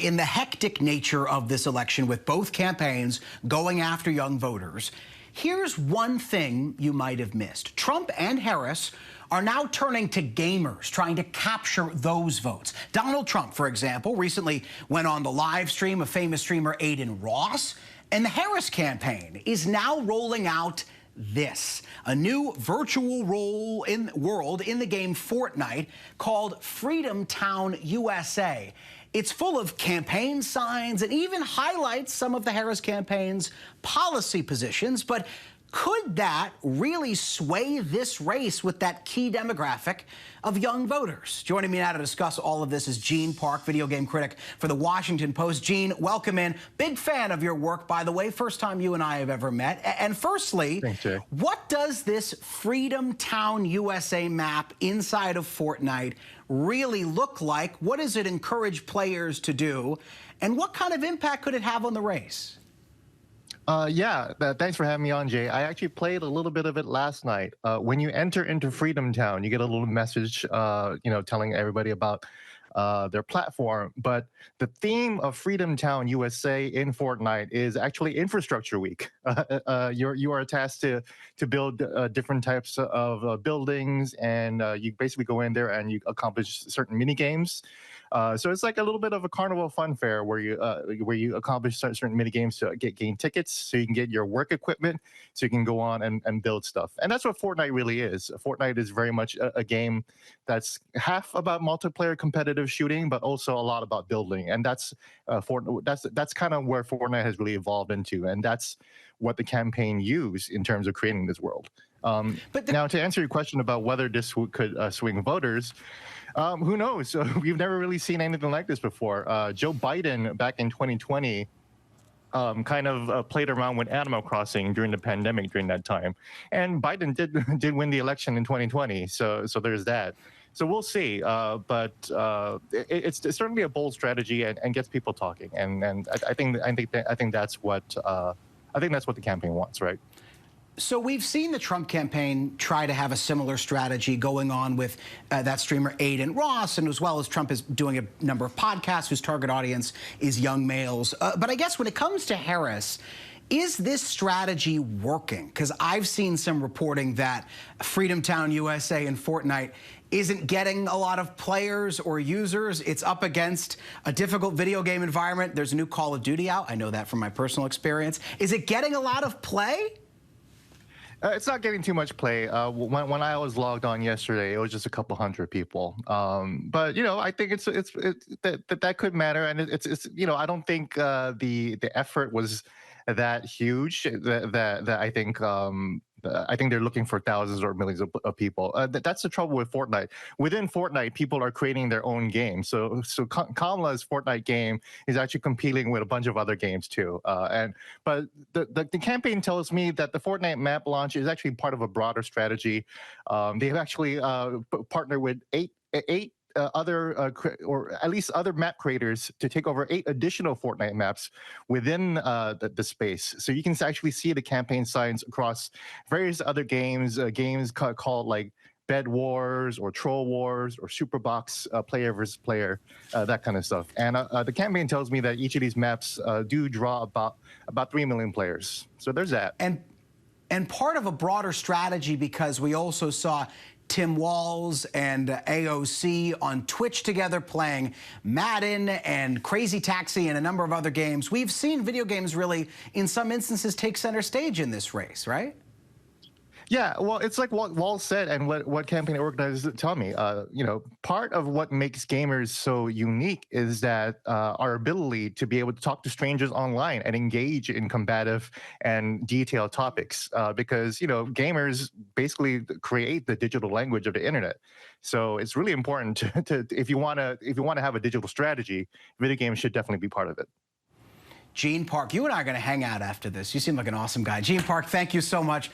In the hectic nature of this election, with both campaigns going after young voters, here's one thing you might have missed. Trump and Harris are now turning to gamers, trying to capture those votes. Donald Trump, for example, recently went on the live stream of famous streamer Aiden Ross, and the Harris campaign is now rolling out this, a new virtual world in the game Fortnite called Freedom Town USA. It's full of campaign signs and even highlights some of the Harris campaign's policy positions. But could that really sway this race with that key demographic of young voters? Joining me now to discuss all of this is Gene Park, video game critic for The Washington Post. Gene, welcome in. Big fan of your work, by the way. First time you and I have ever met. And firstly, thanks, Jay. What does this Freedom Town USA map inside of Fortnite really look like? What does it encourage players to do? And what kind of impact could it have on the race? Thanks for having me on, Jay. I actually played a little bit of it last night. When you enter into Freedom Town, you get a little message, telling everybody about their platform. But the theme of Freedom Town USA in Fortnite is actually Infrastructure Week. You are tasked to build different types of buildings, and you basically go in there and you accomplish certain mini games. So it's like a little bit of a carnival fun fair where you accomplish certain mini games to gain tickets, so you can get your work equipment, so you can go on and build stuff. And that's what Fortnite really is. Fortnite is very much a game that's half about multiplayer competitive shooting, but also a lot about building. And that's kind of where Fortnite has really evolved into, and that's what the campaign used in terms of creating this world. Now, to answer your question about whether this could swing voters, who knows? We've never really seen anything like this before. Joe Biden, back in 2020, kind of played around with Animal Crossing during the pandemic during that time. And Biden did win the election in 2020, so there's that. So we'll see, but it's certainly a bold strategy and gets people talking. And I think that's what the campaign wants, right? So we've seen the Trump campaign try to have a similar strategy going on with that streamer Aiden Ross, and as well as Trump is doing a number of podcasts whose target audience is young males. But I guess when it comes to Harris, is this strategy working? Because I've seen some reporting that Freedom Town USA and Fortnite isn't getting a lot of players or users. It's up against a difficult video game environment. There's a new Call of Duty out. I know that from my personal experience. Is it getting a lot of play? It's not getting too much play. When I was logged on yesterday, it was just a couple hundred people. But I think that could matter, and it's I don't think the effort was that huge. That I think they're looking for thousands or millions of people. That's the trouble with Fortnite. Within Fortnite, people are creating their own game. So Kamala's Fortnite game is actually competing with a bunch of other games too. But the campaign tells me that the Fortnite map launch is actually part of a broader strategy. They've actually partnered with eight or at least other map creators to take over 8 additional Fortnite maps within the space. So you can actually see the campaign signs across various other games, called like Bed Wars or Troll Wars or Superbox, player versus player, that kind of stuff. And the campaign tells me that each of these maps do draw about 3 million players. So there's that. And part of a broader strategy, because we also saw Tim Walz and AOC on Twitch together playing Madden and Crazy Taxi and a number of other games. We've seen video games really, in some instances, take center stage in this race, right? Yeah, well, it's like what Walz said and what campaign organizers tell me. Part of what makes gamers so unique is that our ability to be able to talk to strangers online and engage in combative and detailed topics. Because gamers basically create the digital language of the internet. So it's really important to if you want to have a digital strategy, video games should definitely be part of it. Gene Park, you and I are going to hang out after this. You seem like an awesome guy. Gene Park, thank you so much.